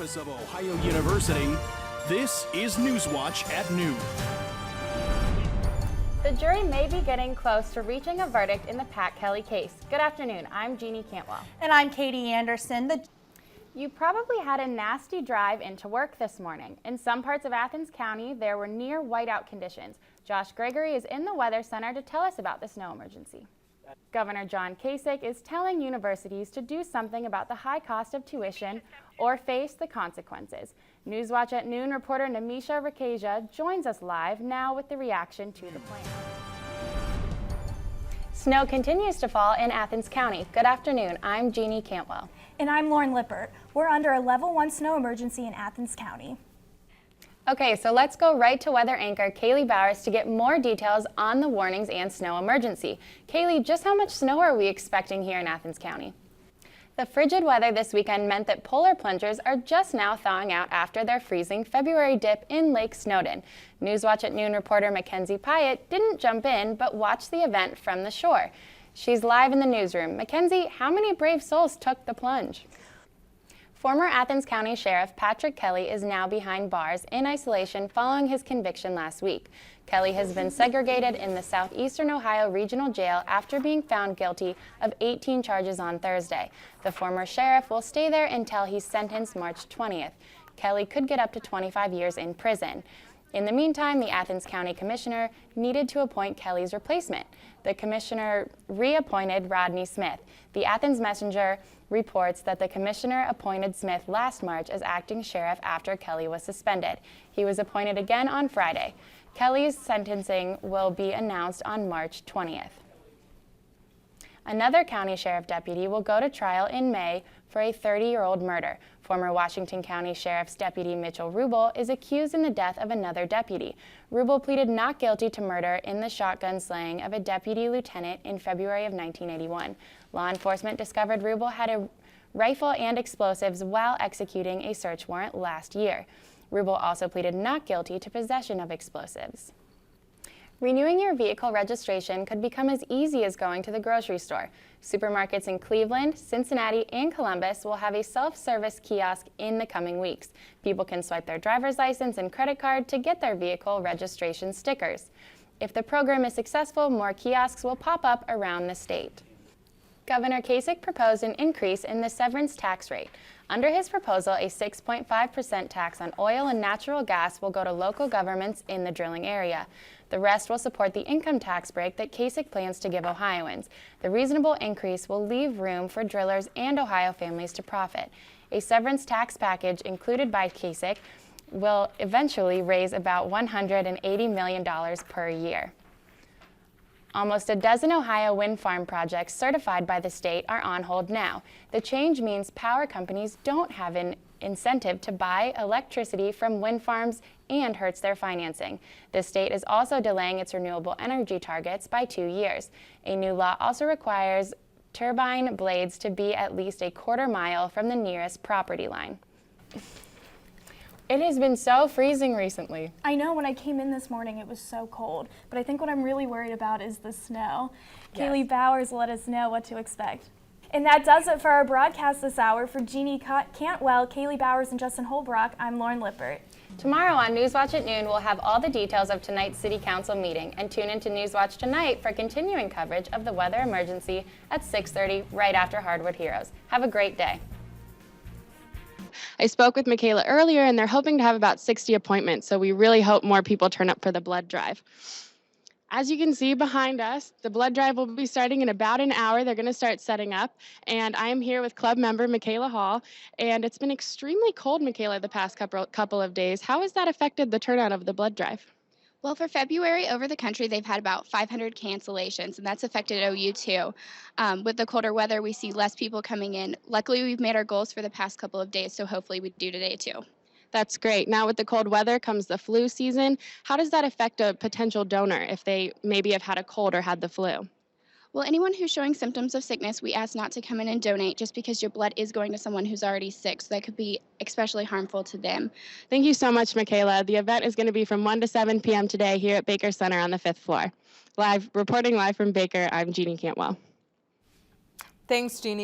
campus of Ohio University, this is Newswatch at noon. The jury may be getting close to reaching a verdict in the Pat Kelly case. Good afternoon, I'm Jeanne Cantwell. And I'm Katie Anderson. You probably had a nasty drive into work this morning. In some parts of Athens County, there were near whiteout conditions. Josh Gregory is in the Weather Center to tell us about the snow emergency. Governor John Kasich is telling universities to do something about the high cost of tuition or face the consequences. Newswatch at Noon reporter Namisha Rakasia joins us live now with the reaction to the plan. Snow continues to fall in Athens County. Good afternoon, I'm Jeanne Cantwell. And I'm Lauren Lippert. We're under a level 1 snow emergency in Athens County. Okay, so let's go right to weather anchor Kaylee Bowers to get more details on the warnings and snow emergency. Kaylee, just how much snow are we expecting here in Athens County? The frigid weather this weekend meant that polar plungers are just now thawing out after their freezing February dip in Lake Snowdon. Newswatch at Noon reporter Mackenzie Pyatt didn't jump in, but watched the event from the shore. She's live in the newsroom. Mackenzie, how many brave souls took the plunge? Former Athens County Sheriff Patrick Kelly is now behind bars in isolation following his conviction last week. Kelly has been segregated in the Southeastern Ohio Regional Jail after being found guilty of 18 charges on Thursday. The former sheriff will stay there until he's sentenced March 20th. Kelly could get up to 25 years in prison. In the meantime, the Athens County Commissioner needed to appoint Kelly's replacement. The commissioner reappointed Rodney Smith. The Athens Messenger reports that the commissioner appointed Smith last March as acting sheriff after Kelly was suspended. He was appointed again on Friday. Kelly's sentencing will be announced on March 20th. Another county sheriff deputy will go to trial in May for a 30-year-old murder. Former Washington County Sheriff's Deputy Mitchell Rubel is accused in the death of another deputy. Rubel pleaded not guilty to murder in the shotgun slaying of a deputy lieutenant in February of 1981. Law enforcement discovered Rubel had a rifle and explosives while executing a search warrant last year. Rubel also pleaded not guilty to possession of explosives. Renewing your vehicle registration could become as easy as going to the grocery store. Supermarkets in Cleveland, Cincinnati, and Columbus will have a self-service kiosk in the coming weeks. People can swipe their driver's license and credit card to get their vehicle registration stickers. If the program is successful, more kiosks will pop up around the state. Governor Kasich proposed an increase in the severance tax rate. Under his proposal, a 6.5% tax on oil and natural gas will go to local governments in the drilling area. The rest will support the income tax break that Kasich plans to give Ohioans. The reasonable increase will leave room for drillers and Ohio families to profit. A severance tax package included by Kasich will eventually raise about $180 million per year. Almost a dozen Ohio wind farm projects certified by the state are on hold now. The change means power companies don't have an incentive to buy electricity from wind farms and hurts their financing. The state is also delaying its renewable energy targets by 2 years. A new law also requires turbine blades to be at least a quarter mile from the nearest property line. It has been so freezing recently. I know, when I came in this morning it was so cold, but I think what I'm really worried about is the snow. Yes. Kaylee Bowers let us know what to expect. And that does it for our broadcast this hour. For Jeanne Cantwell, Kaylee Bowers, and Justin Holbrook, I'm Lauren Lippert. Tomorrow on Newswatch at Noon, we'll have all the details of tonight's City Council meeting. And tune into Newswatch tonight for continuing coverage of the weather emergency at 6:30 right after Hardwood Heroes. Have a great day. I spoke with Michaela earlier, and they're hoping to have about 60 appointments, so we really hope more people turn up for the blood drive. As you can see behind us, the blood drive will be starting in about an hour. They're going to start setting up, and I am here with club member Michaela Hall, and it's been extremely cold, Michaela, the past couple of days. How has that affected the turnout of the blood drive? Well, for February, over the country, they've had about 500 cancellations, and that's affected OU too. With the colder weather, we see less people coming in. Luckily, we've made our goals for the past couple of days, so hopefully we do today too. That's great. Now with the cold weather comes the flu season. How does that affect a potential donor if they maybe have had a cold or had the flu? Well, anyone who's showing symptoms of sickness, we ask not to come in and donate just because your blood is going to someone who's already sick, so that could be especially harmful to them. Thank you so much, Michaela. The event is going to be from 1 to 7 p.m. today here at Baker Center on the 5th floor. Reporting live from Baker, I'm Jeanne Cantwell. Thanks, Jeanne.